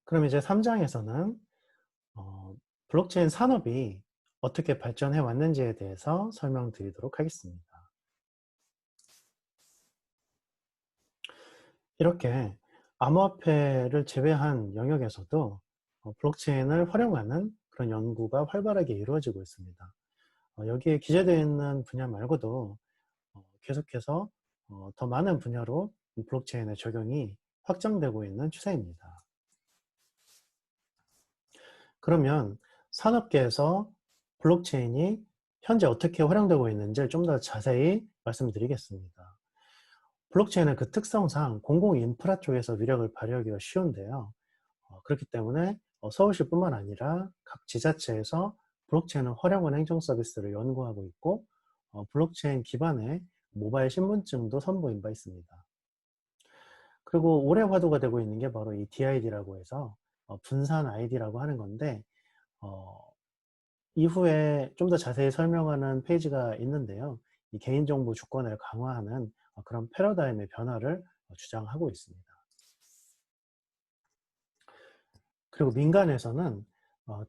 그럼 이제 3장에서는 블록체인 산업이 어떻게 발전해 왔는지에 대해서 설명드리도록 하겠습니다. 이렇게 암호화폐를 제외한 영역에서도 블록체인을 활용하는 그런 연구가 활발하게 이루어지고 있습니다. 여기에 기재되어 있는 분야 말고도 계속해서 더 많은 분야로 블록체인의 적용이 확장되고 있는 추세입니다. 그러면 산업계에서 블록체인이 현재 어떻게 활용되고 있는지를 좀 더 자세히 말씀드리겠습니다. 블록체인은 그 특성상 공공 인프라 쪽에서 위력을 발휘하기가 쉬운데요. 그렇기 때문에 서울시뿐만 아니라 각 지자체에서 블록체인을 활용한 행정 서비스를 연구하고 있고, 블록체인 기반의 모바일 신분증도 선보인 바 있습니다. 그리고 올해 화두가 되고 있는 게 바로 이 DID라고 해서 분산 아이디라고 하는 건데, 어, 이후에 좀 더 자세히 설명하는 페이지가 있는데요. 이 개인정보 주권을 강화하는 그런 패러다임의 변화를 주장하고 있습니다. 그리고 민간에서는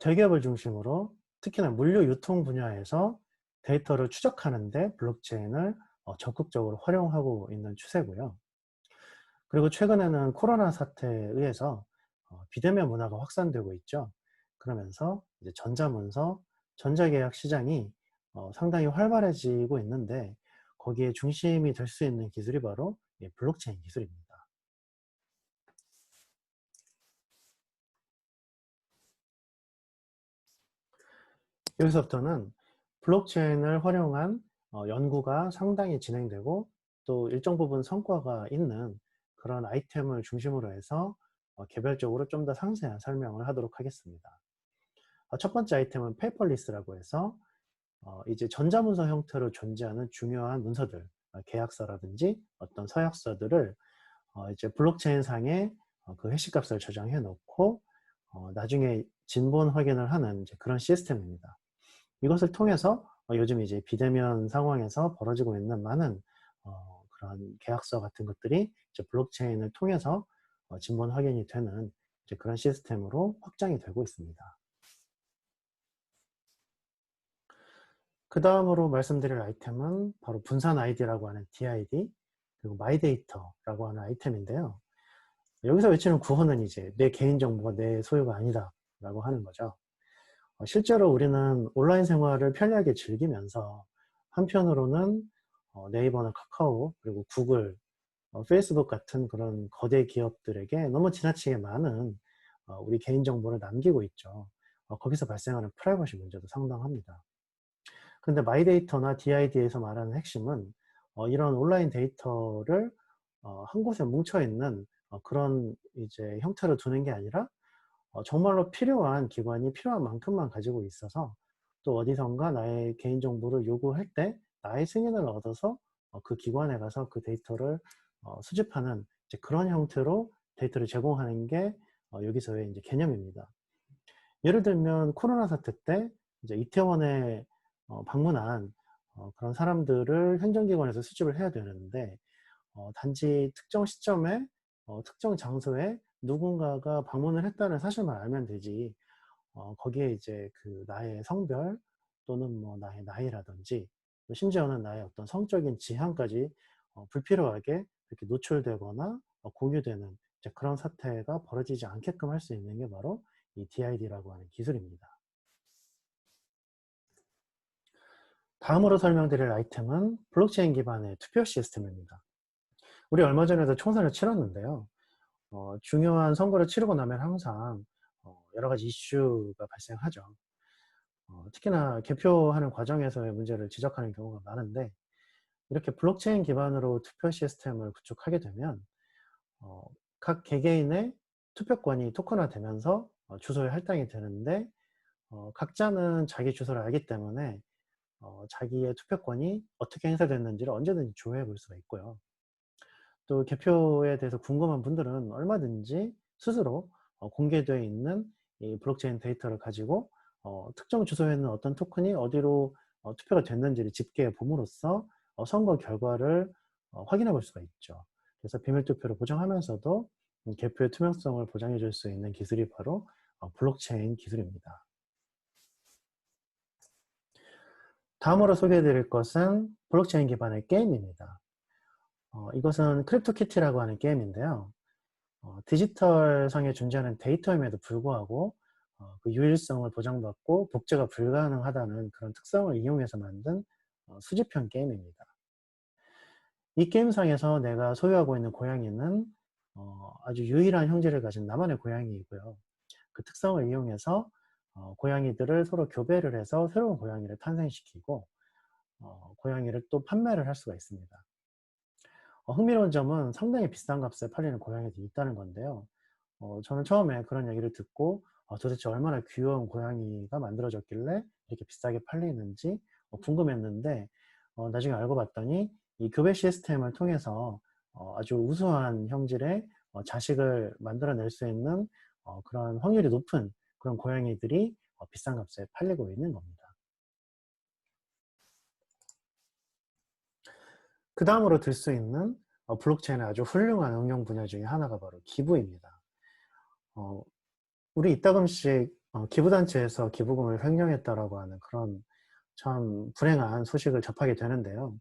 대기업을 중심으로 특히나 물류 유통 분야에서 데이터를 추적하는 데 블록체인을 적극적으로 활용하고 있는 추세고요. 그리고 최근에는 코로나 사태에 의해서 비대면 문화가 확산되고 있죠. 그러면서 이제 전자문서, 전자계약 시장이 상당히 활발해지고 있는데, 거기에 중심이 될 수 있는 기술이 바로 블록체인 기술입니다. 여기서부터는 블록체인을 활용한 연구가 상당히 진행되고, 또 일정 부분 성과가 있는 그런 아이템을 중심으로 해서 개별적으로 좀 더 상세한 설명을 하도록 하겠습니다. 첫 번째 아이템은 페이퍼리스라고 해서 이제 전자문서 형태로 존재하는 중요한 문서들, 계약서라든지 어떤 서약서들을 이제 블록체인 상에 그 해시값을 저장해 놓고 나중에 진본 확인을 하는 이제 그런 시스템입니다. 이것을 통해서 요즘 이제 비대면 상황에서 벌어지고 있는 많은 그런 계약서 같은 것들이 이제 블록체인을 통해서 진본 확인이 되는 이제 그런 시스템으로 확장이 되고 있습니다. 그 다음으로 말씀드릴 아이템은 바로 분산 아이디라고 하는 DID, 그리고 마이데이터라고 하는 아이템인데요. 여기서 외치는 구호는 이제 내 개인정보가 내 소유가 아니다 라고 하는 거죠. 실제로 우리는 온라인 생활을 편리하게 즐기면서 한편으로는 네이버나 카카오, 그리고 구글, 페이스북 같은 그런 거대 기업들에게 너무 지나치게 많은 우리 개인정보를 남기고 있죠. 거기서 발생하는 프라이버시 문제도 상당합니다. 근데 마이데이터나 DID에서 말하는 핵심은 이런 온라인 데이터를 한 곳에 뭉쳐 있는 그런 이제 형태로 두는 게 아니라 정말로 필요한 기관이 필요한 만큼만 가지고 있어서, 또 어디선가 나의 개인정보를 요구할 때 나의 승인을 얻어서 그 기관에 가서 그 데이터를 수집하는 이제 그런 형태로 데이터를 제공하는 게 여기서의 이제 개념입니다. 예를 들면 코로나 사태 때 이제 이태원에 방문한 그런 사람들을 행정기관에서 수집을 해야 되는데, 단지 특정 시점에 특정 장소에 누군가가 방문을 했다는 사실만 알면 되지, 거기에 이제 그 나의 성별 또는 뭐 나의 나이라든지, 또 심지어는 나의 어떤 성적인 지향까지 불필요하게 이렇게 노출되거나 공유되는 이제 그런 사태가 벌어지지 않게끔 할 수 있는 게 바로 이 DID라고 하는 기술입니다. 다음으로 설명드릴 아이템은 블록체인 기반의 투표 시스템입니다. 우리 얼마 전에도 총선을 치렀는데요. 중요한 선거를 치르고 나면 항상 여러 가지 이슈가 발생하죠. 특히나 개표하는 과정에서의 문제를 지적하는 경우가 많은데, 이렇게 블록체인 기반으로 투표 시스템을 구축하게 되면 어, 각 개개인의 투표권이 토큰화되면서 주소에 할당이 되는데, 각자는 자기 주소를 알기 때문에 자기의 투표권이 어떻게 행사됐는지를 언제든지 조회해 볼 수가 있고요. 또 개표에 대해서 궁금한 분들은 얼마든지 스스로 공개되어 있는 이 블록체인 데이터를 가지고 특정 주소에 있는 어떤 토큰이 어디로 투표가 됐는지를 집계해 봄으로써 선거 결과를 확인해 볼 수가 있죠. 그래서 비밀투표를 보장하면서도 개표의 투명성을 보장해 줄 수 있는 기술이 바로 블록체인 기술입니다. 다음으로 소개해 드릴 것은 블록체인 기반의 게임입니다. 이것은 크립토키티라고 하는 게임인데요. 디지털상에 존재하는 데이터임에도 불구하고 그 유일성을 보장받고 복제가 불가능하다는 그런 특성을 이용해서 만든 수집형 게임입니다. 이 게임상에서 내가 소유하고 있는 고양이는 아주 유일한 형질을 가진 나만의 고양이이고요. 그 특성을 이용해서 고양이들을 서로 교배를 해서 새로운 고양이를 탄생시키고 고양이를 또 판매를 할 수가 있습니다. 흥미로운 점은 상당히 비싼 값에 팔리는 고양이들이 있다는 건데요. 저는 처음에 그런 얘기를 듣고 도대체 얼마나 귀여운 고양이가 만들어졌길래 이렇게 비싸게 팔리는지 궁금했는데 나중에 알고 봤더니 이 교배 시스템을 통해서 아주 우수한 형질의 자식을 만들어낼 수 있는 그런 확률이 높은 그런 고양이들이 비싼 값에 팔리고 있는 겁니다. 그 다음으로 들 수 있는 블록체인의 아주 훌륭한 응용 분야 중에 하나가 바로 기부입니다. 우리 이따금씩 기부단체에서 기부금을 횡령했다라고 하는 그런 참 불행한 소식을 접하게 되는데요.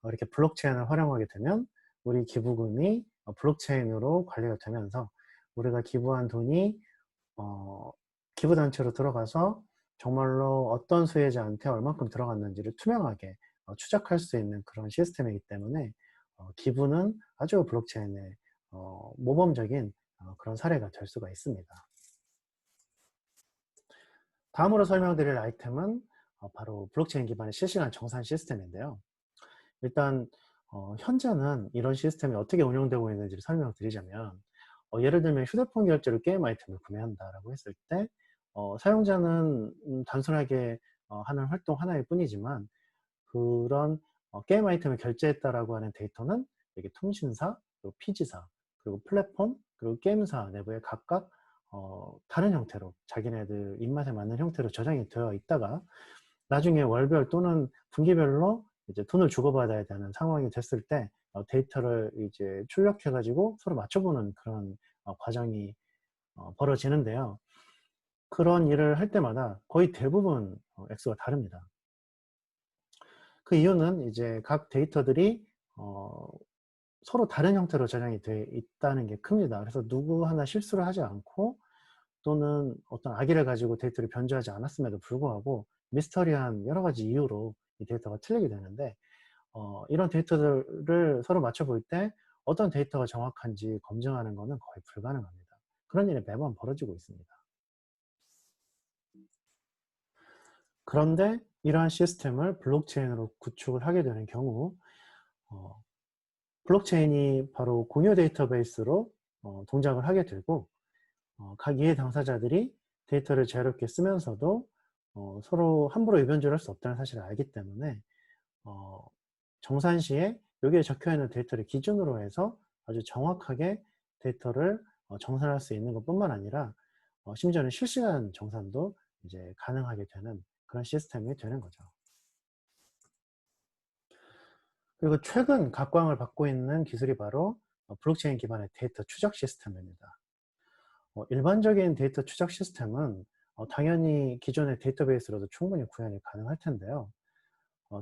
이렇게 블록체인을 활용하게 되면 우리 기부금이 블록체인으로 관리가 되면서 우리가 기부한 돈이 기부단체로 들어가서 정말로 어떤 수혜자한테 얼만큼 들어갔는지를 투명하게 추적할 수 있는 그런 시스템이기 때문에 기부는 아주 블록체인의 모범적인 그런 사례가 될 수가 있습니다. 다음으로 설명드릴 아이템은 바로 블록체인 기반의 실시간 정산 시스템인데요. 일단 현재는 이런 시스템이 어떻게 운영되고 있는지를 설명드리자면 예를 들면 휴대폰 결제로 게임 아이템을 구매한다라고 했을 때 사용자는 단순하게 하는 활동 하나일 뿐이지만 그런 게임 아이템을 결제했다라고 하는 데이터는 여기 통신사, 그리고 피지사, 그리고 플랫폼, 그리고 게임사 내부에 각각 다른 형태로 자기네들 입맛에 맞는 형태로 저장이 되어 있다가 나중에 월별 또는 분기별로 이제 돈을 주고받아야 되는 상황이 됐을 때 데이터를 이제 출력해 가지고 서로 맞춰보는 그런 과정이 벌어지는데요. 그런 일을 할 때마다 거의 대부분 액수가 다릅니다. 그 이유는 이제 각 데이터들이 서로 다른 형태로 저장이 되어 있다는 게 큽니다. 그래서 누구 하나 실수를 하지 않고 또는 어떤 악의를 가지고 데이터를 변조하지 않았음에도 불구하고 미스터리한 여러 가지 이유로 이 데이터가 틀리게 되는데 이런 데이터들을 서로 맞춰볼 때 어떤 데이터가 정확한지 검증하는 것은 거의 불가능합니다. 그런 일이 매번 벌어지고 있습니다. 그런데 이러한 시스템을 블록체인으로 구축을 하게 되는 경우 블록체인이 바로 공유 데이터베이스로 동작을 하게 되고 각 이해 당사자들이 데이터를 자유롭게 쓰면서도 서로 함부로 유변조를 할 수 없다는 사실을 알기 때문에 정산 시에 여기에 적혀있는 데이터를 기준으로 해서 아주 정확하게 데이터를 정산할 수 있는 것뿐만 아니라 심지어는 실시간 정산도 이제 가능하게 되는 그런 시스템이 되는 거죠. 그리고 최근 각광을 받고 있는 기술이 바로 블록체인 기반의 데이터 추적 시스템입니다. 일반적인 데이터 추적 시스템은 당연히 기존의 데이터베이스로도 충분히 구현이 가능할 텐데요.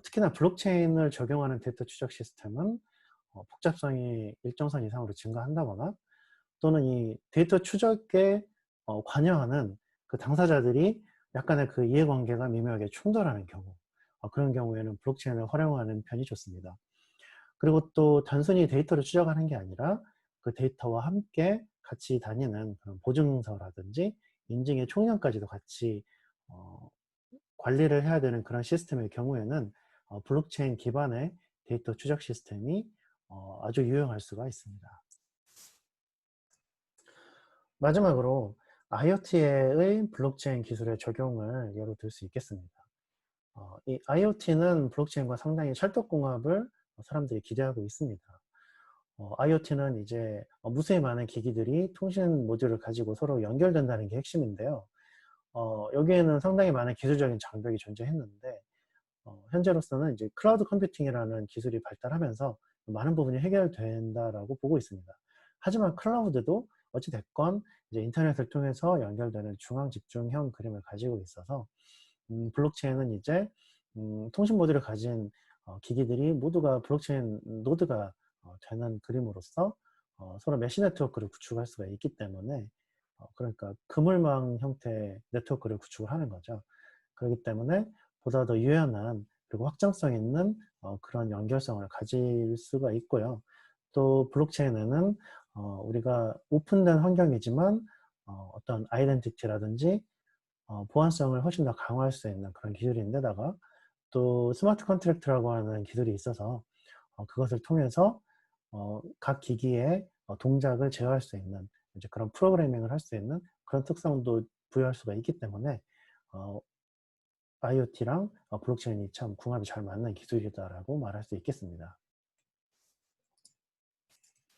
특히나 블록체인을 적용하는 데이터 추적 시스템은 복잡성이 일정선 이상으로 증가한다거나 또는 이 데이터 추적에 관여하는 그 당사자들이 약간의 그 이해관계가 미묘하게 충돌하는 경우 그런 경우에는 블록체인을 활용하는 편이 좋습니다. 그리고 또 단순히 데이터를 추적하는 게 아니라 그 데이터와 함께 같이 다니는 그런 보증서라든지 인증의 총량까지도 같이 관리를 해야 되는 그런 시스템의 경우에는 블록체인 기반의 데이터 추적 시스템이 아주 유용할 수가 있습니다. 마지막으로 IoT의 블록체인 기술의 적용을 예로 들 수 있겠습니다. 이 IoT는 블록체인과 상당히 찰떡궁합을 사람들이 기대하고 있습니다. IoT는 이제 무수히 많은 기기들이 통신 모듈을 가지고 서로 연결된다는 게 핵심인데요. 여기에는 상당히 많은 기술적인 장벽이 존재했는데 현재로서는 이제 클라우드 컴퓨팅이라는 기술이 발달하면서 많은 부분이 해결된다라고 보고 있습니다. 하지만 클라우드도 어찌 됐건 이제 인터넷을 통해서 연결되는 중앙 집중형 그림을 가지고 있어서 블록체인은 이제 통신 모듈을 가진 기기들이 모두가 블록체인 노드가 되는 그림으로써 서로 메시 네트워크를 구축할 수가 있기 때문에 그러니까 그물망 형태의 네트워크를 구축을 하는 거죠. 그렇기 때문에 보다 더 유연한 그리고 확장성 있는 그런 연결성을 가질 수가 있고요. 또 블록체인에는 우리가 오픈된 환경이지만 어떤 아이덴티티라든지 보안성을 훨씬 더 강화할 수 있는 그런 기술인데다가 또 스마트 컨트랙트라고 하는 기술이 있어서 그것을 통해서 각 기기의 동작을 제어할 수 있는 이제 그런 프로그래밍을 할 수 있는 그런 특성도 부여할 수가 있기 때문에 IoT랑 블록체인이 참 궁합이 잘 맞는 기술이다라고 말할 수 있겠습니다.